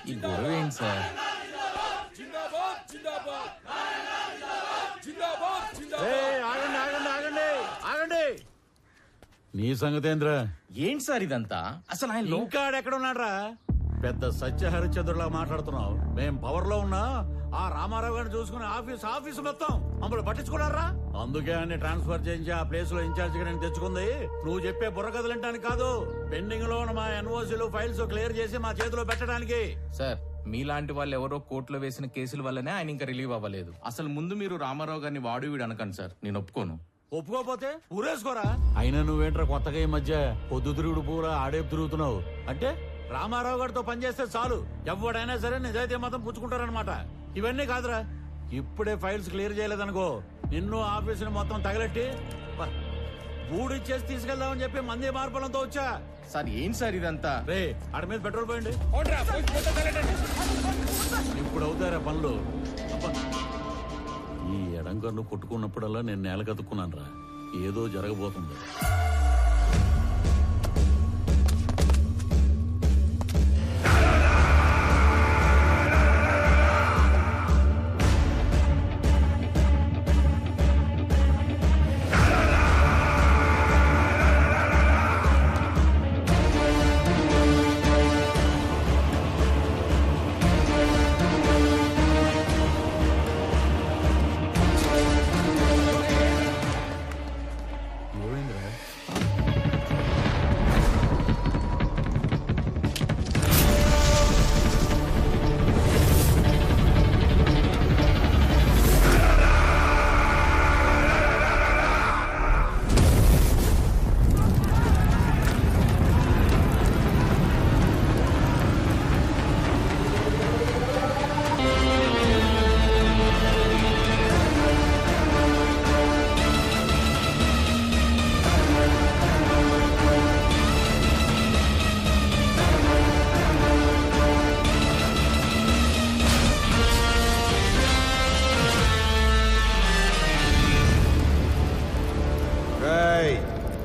ఈ గొడవ ఏంటి సార్? ఆగండి ఆగండి ఆగండి ఆగండి. నీ సంగతేంద్ర? ఏంటి సార్ ఇదంతా? అసలు ఆయన ఇంకా ఎక్కడ ఉన్నాడ్రా? పెద్ద సత్య హరిశ్చంద్రులా మాట్లాడుతున్నావు. మేం పవర్ లో ఉన్నా ఆ రామారావు గారిని చూసుకుని ఆఫీసు మొత్తం మమ్మల్ని పట్టించుకున్నారా? అందుకే అన్ని ట్రాన్స్ఫర్ చేయించి ఆ ప్లేస్ లో ఇన్ఛార్జ్ గా నేను తెచ్చుకుంది. నువ్వు చెప్పే బుర్ర కదలంటానికి కాదు, పెండింగ్ లో ఉన్న మా ఎన్ఓసీలు ఫైల్స్ క్లియర్ చేసి మా చేతిలో పెట్టడానికి. సార్, మీలాంటి వాళ్ళు ఎవరో కోర్టులో వేసిన కేసుల వల్లనే ఆయన ఇంకా రిలీవ్ అవ్వలేదు. అసలు ముందు మీరు రామారావు గారిని వాడు వీడు అనకండి సార్, నేను ఒప్పుకోను. ఒప్పుకోపోతే ఊరేసుకోరా. అయినా నువ్వేంట్రా కొత్తగా ఈ మధ్య పొద్దుతిరుగుడు పూరా ఆడేపు తిరుగుతున్నావు? అంటే రామారావు గారితో పనిచేస్తే చాలు ఎవడైనా సరే నిజాయితీ మాత్రం పుచ్చుకుంటారనమాట. ఇవన్నీ కాదురా, ఇప్పుడే ఫైల్స్ క్లియర్ చేయలేదనుకో నిన్ను ఆఫీసుని మొత్తం తగలెట్టి బూడిచ్చేసి తీసుకెళ్దామని చెప్పి మంది మార్పులంతో వచ్చా. సార్ ఏంటి సార్ ఇదంతా? రే ఆడ మీద పెట్రోల్ పోయండి. ఇప్పుడు అవుతారా పనులు? ఈ ఎడంకన్ను కొట్టుకున్నప్పుడల్లా నేను నేల కతుక్కున్నాను రా, ఏదో జరగబోతుంది.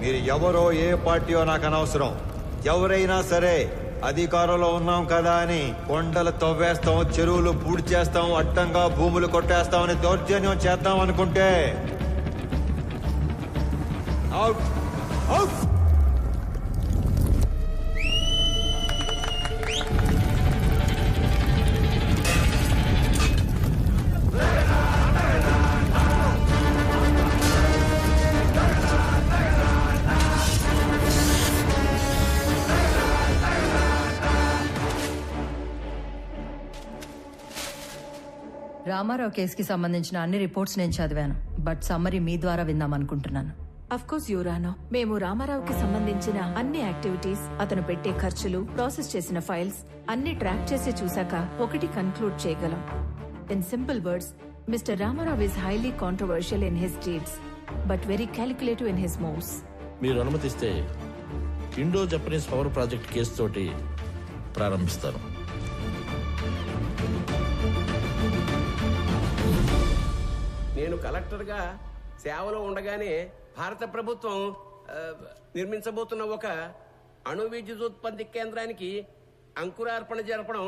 మీరు ఎవరో ఏ పార్టీయో నాకు అనవసరం. ఎవరైనా సరే అధికారంలో ఉన్నాం కదా అని కొండలు తవ్వేస్తాం, చెరువులు పూడి చేస్తాం, అడ్డంగా భూములు కొట్టేస్తామని దౌర్జన్యం చేద్దాం అనుకుంటే అవుట్ అవుట్. రామారావు కేసుకి సంబంధించిన అన్ని రిపోర్ట్స్ నేను చదివాను, బట్ సమ్మరీ మీ ద్వారా విందామనుకుంటున్నాను. అఫ్ కోర్స్ యువరానో, మేము రామారావుకి సంబంధించిన అన్ని యాక్టివిటీస్, అతను పెట్టే ఖర్చులు, ప్రాసెస్ చేసిన ఫైల్స్ అన్ని ట్రాక్ చేసి చూశాక ఒకటి కన్క్లూడ్ చేయగలం. In simple words, mister Ramarao is highly controversial in his deeds but very calculative in his moves. మీరు అనుమతిస్తే Indo Japanese power project case తోటి ప్రారంభిస్తాను. నేను కలెక్టర్గా సేవలో ఉండగానే భారత ప్రభుత్వం నిర్మించబోతున్న ఒక అణు విద్యుదుత్పత్తి కేంద్రానికి అంకురార్పణ జరపడం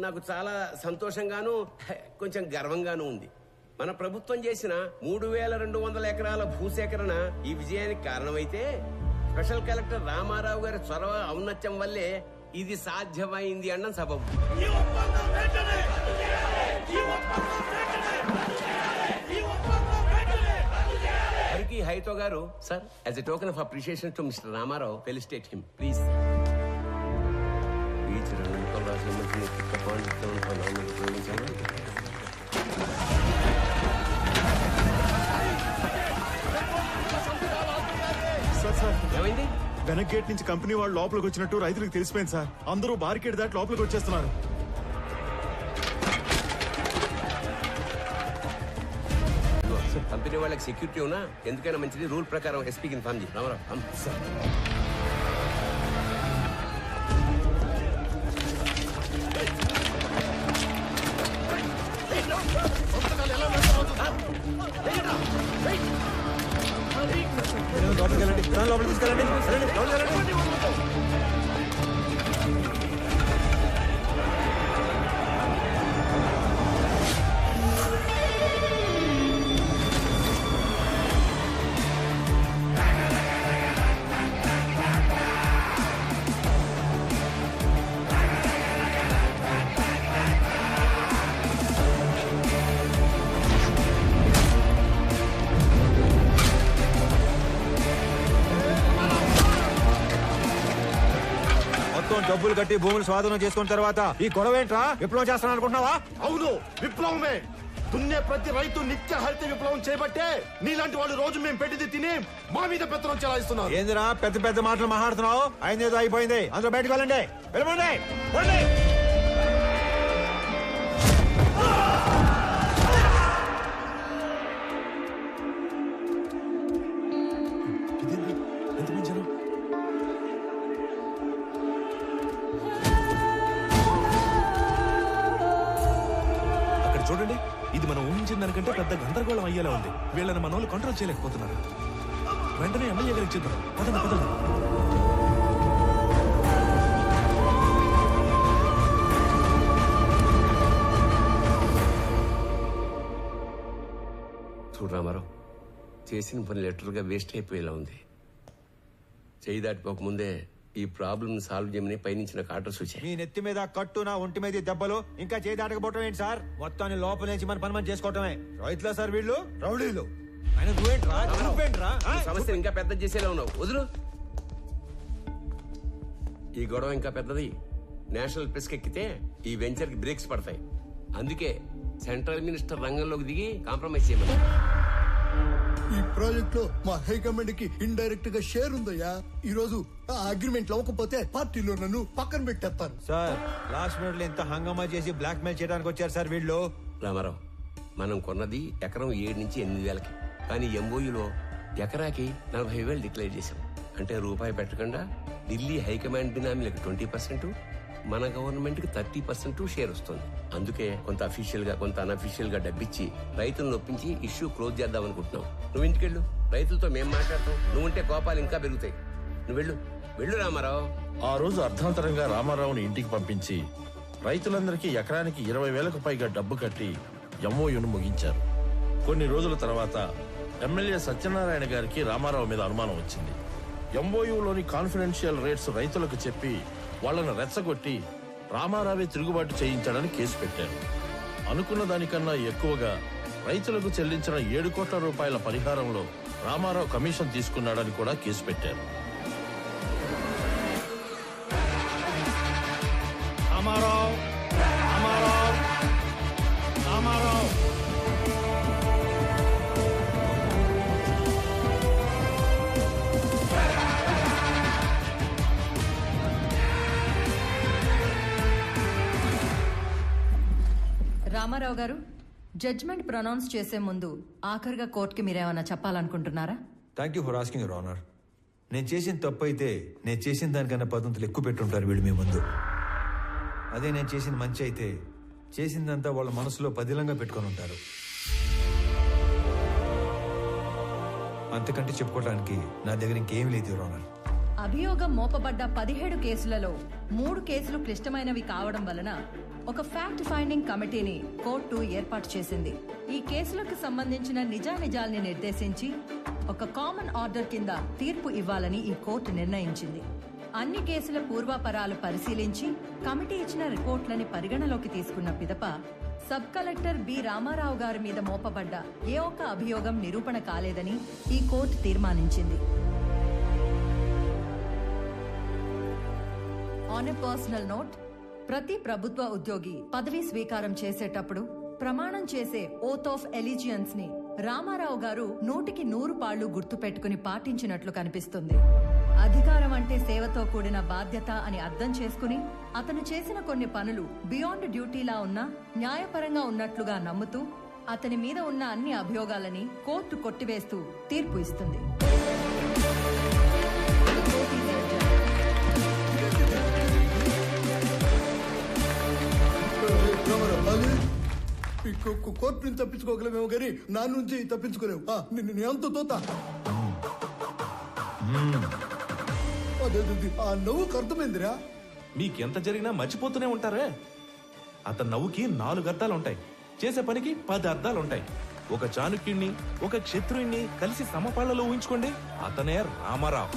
నాకు చాలా సంతోషంగాను కొంచెం గర్వంగాను ఉంది. మన ప్రభుత్వం చేసిన 3200 ఎకరాల భూసేకరణ ఈ విజయానికి కారణమైతే స్పెషల్ కలెక్టర్ రామారావు గారి చొరవ ఔన్నత్యం వల్లే ఇది సాధ్యమైంది అన్న సబబు. హరికి హైతో గారు sir, as a token of appreciation to mister Ramarao, felicitate him please. ఏమైంది? వెనక్ గేట్ నుంచి కంపెనీ వాళ్ళు లోపలికి వచ్చినట్టు రైతులకు తెలిసిపోయింది సార్. అందరూ బార్కెట్ దాటి లోపలికి వచ్చేస్తున్నారు. కంపెనీ వాళ్ళకి సెక్యూరిటీ ఉన్నా ఎందుకైనా మంచిది, రూల్ ప్రకారం ఎస్పీకి ఇన్ఫార్మ్ చేయి. రామారావు లోపలికి తీసుకెళ్ళండి. ప్రభుత్వం డబ్బులు కట్టి భూములు స్వాధీనం చేసుకున్న తర్వాత ఈ గొడవ ఏంట్రా విప్లవం చేస్తాను అనుకుంటున్నావా? అవును, విప్లవమే. దున్నే ప్రతి రైతు నిత్య హరిత విప్లవం చేపట్టే నీలాంటి వాళ్ళు రోజు మేము పెట్టింది తిని మా మీద పెత్తనం చెలాయిస్తున్నారు. ఏందిరా పెద్ద పెద్ద మాటలు మాట్లాడుతున్నావు? అయిందేదో అయిపోయింది, అందులో బయటకు వెళ్ళండి. వెళ్ళమండి. అక్కడ చూడండి, ఇది మనం ఊహించిన దానికంటే పెద్ద గందరగోళం అయ్యేలా ఉంది. వీళ్ళని మన వాళ్ళు కంట్రోల్ చేయలేకపోతున్నారు. వెంటనే ఎమ్మెల్యే గారికి చెప్తారు. పదండి పదండి. చూడు రామారావు, చేసిన పని లెటర్గా వేస్ట్ అయిపోయేలా ఉంది. చేయి దాటిపోకముందే ఈ ప్రాబ్లమ్ సాల్వ్ చేయమని పైనుంచి నాకు ఆర్డర్స్ వచ్చాయి. మీ నెత్తి మీద కట్టు, నా ఒంటి మీద దెబ్బలు, ఇంకా చేయి దాటకపోవటం ఏంటి సార్? మొత్తాన్ని లోపల నుంచి మన పని మనం చేసుకోవటమే. రైతులా సార్ వీళ్ళు? రౌడీలు. ఆయన నువ్వేంట్రా? ఈ సమస్యను ఇంకా పెద్ద చేసేలా ఉన్నావు. వదులు. ఈ గొడవ ఇంకా పెద్దది. నేషనల్ ప్రెస్ ఎక్కితే ఈ వెంచర్ కి బ్రేక్స్ పడతాయి. అందుకే సెంట్రల్ మినిస్టర్ రంగంలోకి దిగి కాంప్రమైజ్ చేయమని. ఈ ప్రాజెక్ట్ లో మా హైకమాండ్ కి ఇండైరెక్ట్ గా షేర్ ఉందయ్యా. ఈ రోజు ఆ అగ్రిమెంట్ అవ్వకపోతే పార్టీలో నన్ను పక్కన పెట్టేస్తారు. సార్ లాస్ట్ మినిట్ లో ఇంత హంగామా చేసి బ్లాక్ మెయిల్ చేయడానికి వచ్చారు సార్ వీళ్ళు. రామారావు, మనం కొన్నది ఎకరం 7 నుంచి 8 వేలకి. కానీ ఎంఓయూలో ఎకరాకి 40,000 డిక్లేర్ చేశాం. అంటే రూపాయి పెట్టకుండా ఢిల్లీ హైకమాండ్ బినామీలకు 20%, మన గవర్నమెంట్ కి 30% షేర్ వస్తుంది. అందుకే కొంత అఫీషియల్ గా కొంత అన్అఫీషియల్ గా డబ్బిచ్చి రైతులను ఒప్పించి ఇష్యూ క్లోజ్ చేద్దాం అనుకుంటున్నాం. నువ్వు ఇంటికెళ్ళు, రైతులతో మేం మాట్లాడతాం. నువ్వుంటే కోపాలు ఇంకా పెరుగుతాయి. నువ్వు వెళ్ళు రామారావు. ఆ రోజు అర్ధాంతరంగా రామారావుని ఇంటికి పంపించి రైతులందరికీ ఎకరానికి 20,000కు పైగా డబ్బు కట్టి ఎంఓయూను ముగించారు. కొన్ని రోజుల తర్వాత ఎమ్మెల్యే సత్యనారాయణ గారికి రామారావు మీద అనుమానం వచ్చింది. ఎంఓయూలోని కాన్ఫిడెన్షియల్ రేట్స్ రైతులకు చెప్పి వాళ్లను రెచ్చగొట్టి రామారావే తిరుగుబాటు చేయించాడని కేసు పెట్టారు. అనుకున్న దానికన్నా ఎక్కువగా రైతులకు చెల్లించిన 7 కోట్ల రూపాయల పరిహారంలో రామారావు కమిషన్ తీసుకున్నాడని కూడా కేసు పెట్టారు. రామారావు గారు, జడ్జ్మెంట్ ప్రొనౌన్స్ చేసే ముందు ఆఖరిగా కోర్టుకి మీరేమన్నా చెప్పాలనుకుంటున్నారా? Thank you for asking your honour. నేను చేసిన తప్పు అయితే నేను చేసిన దానికన్నా 10 ఎక్కువ పెట్టుంటారు వీళ్ళు మీ ముందు. అదే నేను చేసిన మంచి అయితే చేసిందంతా వాళ్ళ మనసులో పదిలంగా పెట్టుకొని ఉంటారు. అంతకంటే చెప్పుకోవడానికి నా దగ్గర ఇంకేం లేదు యువర్ ఆనర్. అభియోగం మోపబడ్డ 17 కేసులలో 3 కేసులు క్లిష్టమైనవి కావడం వలన ఒక ఫ్యాక్ట్ ఫైండింగ్ కమిటీని కోర్టు ఏర్పాటు చేసింది. ఈ కేసులకు సంబంధించిన నిజానిజాల్ని నిర్దేశించి ఒక కామన్ ఆర్డర్ కింద తీర్పు ఇవ్వాలని ఈ కోర్టు నిర్ణయించింది. అన్ని కేసుల పూర్వాపరాలు పరిశీలించి కమిటీ ఇచ్చిన రిపోర్ట్లని పరిగణలోకి తీసుకున్న పిదప సబ్ కలెక్టర్ బి రామారావు గారి మీద మోపబడ్డ ఏ ఒక్క అభియోగం నిరూపణ కాలేదని ఈ కోర్టు తీర్మానించింది. ఆన్ ఎ పర్సనల్ నోట్, ప్రతి ప్రభుత్వ ఉద్యోగి పదవీ స్వీకారం చేసేటప్పుడు ప్రమాణం చేసే ఓత్ ఆఫ్ ఎలిజియన్స్ ని రామారావు గారు 100కి 100 పాళ్లు గుర్తుపెట్టుకుని పాటించినట్లు కనిపిస్తుంది. అధికారం అంటే సేవతో కూడిన బాధ్యత అని అర్థం చేసుకుని అతను చేసిన కొన్ని పనులు బియాండ్ డ్యూటీలా ఉన్నా న్యాయపరంగా ఉన్నట్లుగా నమ్ముతూ అతని మీద ఉన్న అన్ని అభియోగాలని కోర్టు కొట్టివేస్తూ తీర్పు ఇస్తుంది. కోర్టు నుంచి తప్పించుకోగలమేమో కానీ నా నుంచి తప్పించుకోలేవు. ఎంత తోత ఆ నవ్వుకు అర్థమైందిరా. మీకెంత జరిగినా మర్చిపోతూనే ఉంటారే. అతని నవ్వుకి 4 అర్థాలుంటాయి, చేసే పనికి 10 అర్థాలుంటాయి. ఒక చాణుక్యుణ్ణి ఒక క్షత్రుణ్ణి కలిసి సమపాళ్లలో ఊహించుకోండి, అతనే రామారావు.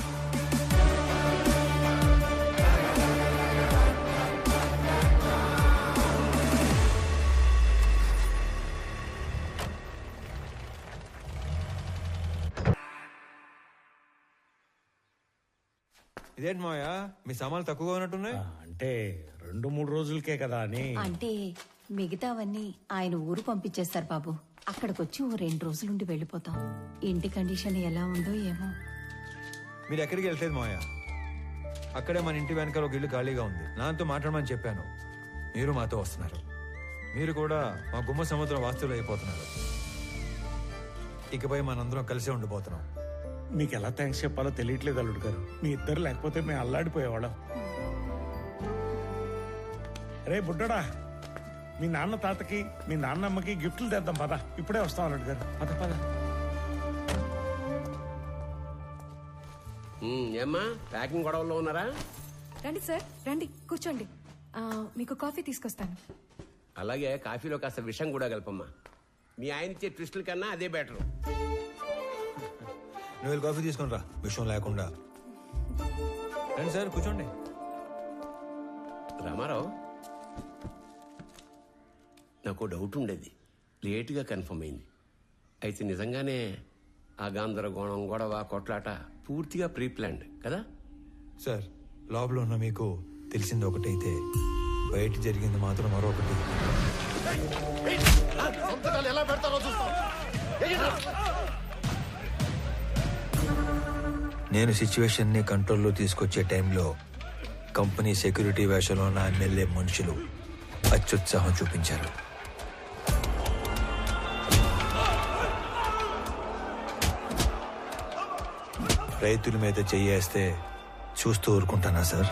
ఇదేంటి మాయా మీ సామాన్లు తక్కువగా ఉన్నట్టున్నాయి. అంటే 2-3 రోజులకే కదా అని. అంటే మిగతావన్నీ ఆయన ఊరు పంపించేస్తారు బాబు. అక్కడికొచ్చి ఓ 2 రోజులుండి వెళ్ళిపోతాం. ఇంటి కండిషన్ ఎలా ఉందో ఏమో. మీరు ఎక్కడికి వెళ్తలేదు మాయా, అక్కడే మన ఇంటి వెనకాల ఒక ఇల్లు ఖాళీగా ఉంది. నాతో మాట్లాడమని చెప్పాను, మీరు మాతో వస్తున్నారు. మీరు కూడా మా గుమ్మ సముద్రం వాస్తువులు అయిపోతున్నారు. ఇకపై మనందరం కలిసే ఉండిపోతున్నాం. మీకు ఎలా థ్యాంక్స్ చెప్పాలో తెలియట్లేదు అల్లుడు గారు. మీ ఇద్దరు లేకపోతే మేము అల్లాడిపోయేవాళ్ళం. రే బుడ్డడా, మీ నాన్న తాతకి మీ నాన్నమ్మకి గిఫ్ట్లు తెద్దాం పద. ఇప్పుడే వస్తాం అల్లుడు గారు, పద పద. ఏమ్మా ప్యాకింగ్ గొడవల్లో ఉన్నారా? రండి సార్, రండి కూర్చోండి. మీకు కాఫీ తీసుకొస్తాను. అలాగే కాఫీలో కాస్త విషం కూడా కలపమ్మా. మీ ఆయన ఇచ్చే ట్విస్టుల కన్నా అదే బెటర్. నువ్వు వెళ్ళి కాఫీ తీసుకుని రా, విషయం లేకుండా. రండి సార్, కూర్చోండి. రామారావు, నాకు డౌట్ ఉండేది, లేటుగా కన్ఫర్మ్ అయింది. అయితే నిజంగానే ఆ గందరగోళం, గొడవ, కొట్లాట పూర్తిగా ప్రీ ప్లాన్డ్ కదా? సార్, లోపల ఉన్న మీకు తెలిసింది ఒకటైతే బయట జరిగింది మాత్రం మరొకటి. నేను సిచ్యువేషన్ ని కంట్రోల్లో తీసుకొచ్చే టైంలో కంపెనీ సెక్యూరిటీ వేషంలో ఉన్న ఎమ్మెల్యే మనుషులు అత్యుత్సాహం చూపించారు. రైతుల మీద చెయ్యేస్తే చూస్తూ ఊరుకుంటానా సార్?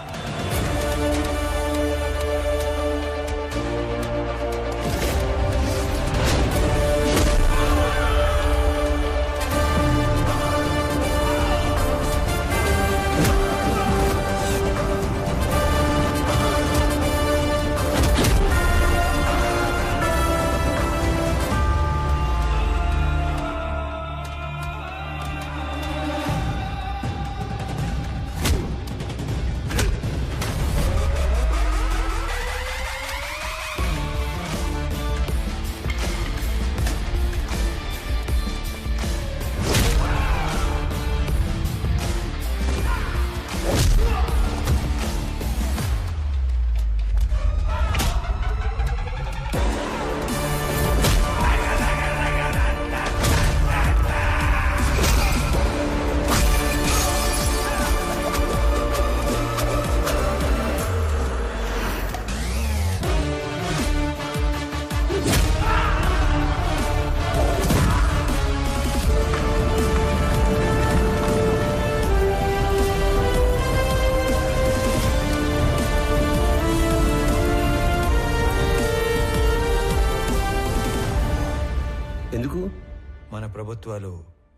మన ప్రభుత్వాలు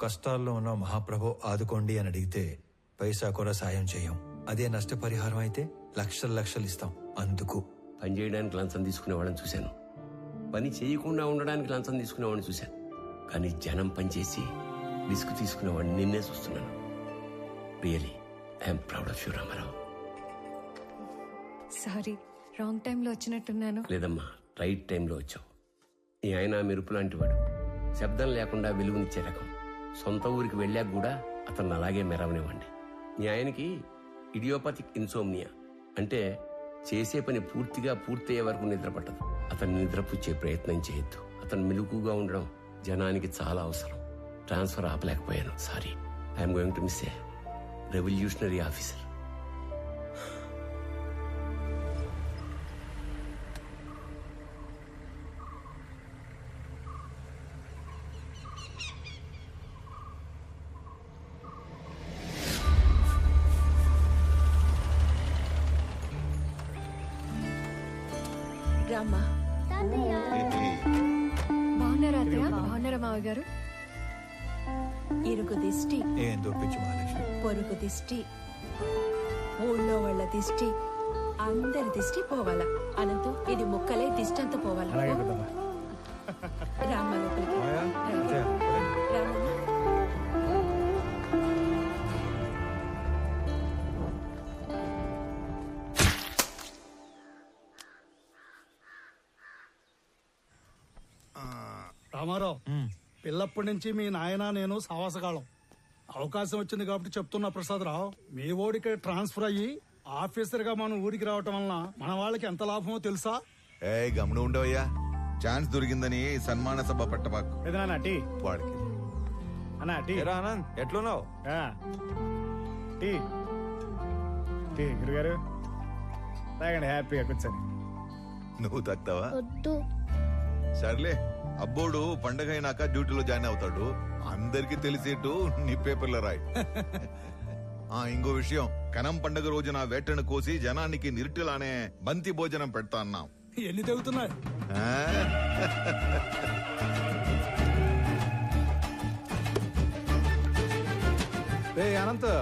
కష్టాల్లో ఉన్న మహాప్రభు ఆదుకోండి అని అడిగితే పైసా కూడా సాయం చేయం. అదే నష్టపరిహారం అయితే లక్షలు ఇస్తాం. అందుకు పని చేయడానికి లంచం తీసుకునే వాళ్ళని చూశాను, పని చేయకుండా ఉండడానికి లంచం తీసుకునే వాడిని చూశాను. కానీ జనం పనిచేసి రిస్క్ తీసుకునేవాడిని నిన్నే చూస్తున్నాను. Really I'm proud of you Ramarao. Sorry, wrong టైంలో వచ్చినట్టున్నాను. లేదమ్మా, రైట్ టైంలో వచ్చావు. ఈ ఆయన మెరుపు లాంటి వాడు, శబ్దం లేకుండా వెలుగునిచ్చే రకం. సొంత ఊరికి వెళ్ళాక కూడా అతను అలాగే మెరవనివ్వండి. మీ ఆయనకి ఇడియోపతిక్ ఇన్సోమ్నియా, అంటే చేసే పని పూర్తయ్యే వరకు నిద్ర పట్టదు. అతన్ని నిద్రపుచ్చే ప్రయత్నం చేయొద్దు. అతను మెలుగుగా ఉండడం జనానికి చాలా అవసరం. ట్రాన్స్ఫర్ ఆపలేకపోయాను, sorry. I'm going to miss a revolutionary officer. రామ్మా. బాగున్నారా అత్తయ్య? బాగున్నారా మావయ్య గారు? ఇరుగు దిష్టి, ఏం దొప్పించు మహాలక్ష్మి. పొరుగు దిష్టి, ఊళ్ళో వాళ్ళ దిష్టి, అందరి దిష్టి పోవాలా. అనంతు ఇది ముక్కలే దిష్టి అంతా పోవాలా. రామ్మ లోపలికి. రామ్మ. రామారావు, పిల్లప్పటి నుంచి మీ నాయన నేను సావాసగాళం. అవకాశం వచ్చింది కాబట్టి చెప్తున్నా ప్రసాదరావు, మీ ఓడికి ట్రాన్స్ఫర్ అయ్యి ఆఫీసర్ గా మనం ఊరికి రావటం వలన మన వాళ్ళకి ఎంత లాభమో తెలుసా? ఏ గమనం ఉండవయ్యా, ఛాన్స్ దొరికిందని సన్మాన సభ పట్టబాకు ఏదన్నా టీ వాడికి. అన్నా టీ. ఆనంద్ ఎట్లున్నావు? ఆ. టీ టీ గురుగారు తాగండి, హ్యాపీగా కూర్చొని. నువ్వు తక్కువా? సర్లే, అబ్బోడు పండగ అయినాక డ్యూటీలో జాయిన్ అవుతాడు. అందరికి తెలిసేట్టు నీ పేపర్లో రాయి. ఇంకో విషయం, కనం పండగ రోజున వేటను కోసి జనానికి నిరుటిలానే బంతి భోజనం పెడతా అన్నాం. ఎన్ని తెగుతున్నాయి? రే అనంత్,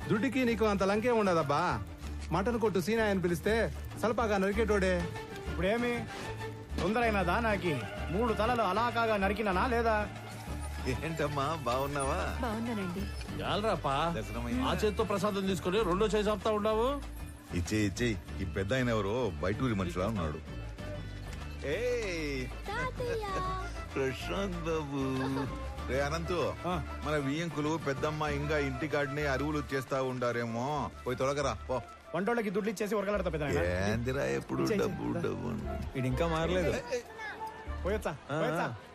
దుడ్డికి నీకు అంత లంకే ఉండదబ్బా. మటన్ కొట్టు సీనా అని పిలిస్తే సలపాగా నరికేటోడే. ఇప్పుడేమి తొందరైనదా? నాకి 3 తలలు అలా కాగా నరికినానా లేదా? ఏంటమ్మా బాగున్నావా? బాగున్నానండి. చాలరాపా, ఆ చేత్తో ప్రసాదం తీసుకుని రెండో చేయి చెప్తా ఉన్నావు. ఇచ్చేయి. ఈ పెద్ద ఆయన ఎవరో బయటూరి మనిషిలా ఉన్నాడు. ప్రశాంత్ బాబు. రే అనంతు, మన వియ్యంకులు పెద్దమ్మ ఇంకా ఇంటికాడిని అరువులు చేస్తా ఉండారేమో, పోయి తొలగరా పో. వంటోళ్ళకి దుడ్లు ఇచ్చేసి ఉరకలాడతా పెద్ద ఏందిరా ఎప్పుడు డబ్బు డబ్బు. ఇది ఇంకా మారలేదు. పోయొచ్చా?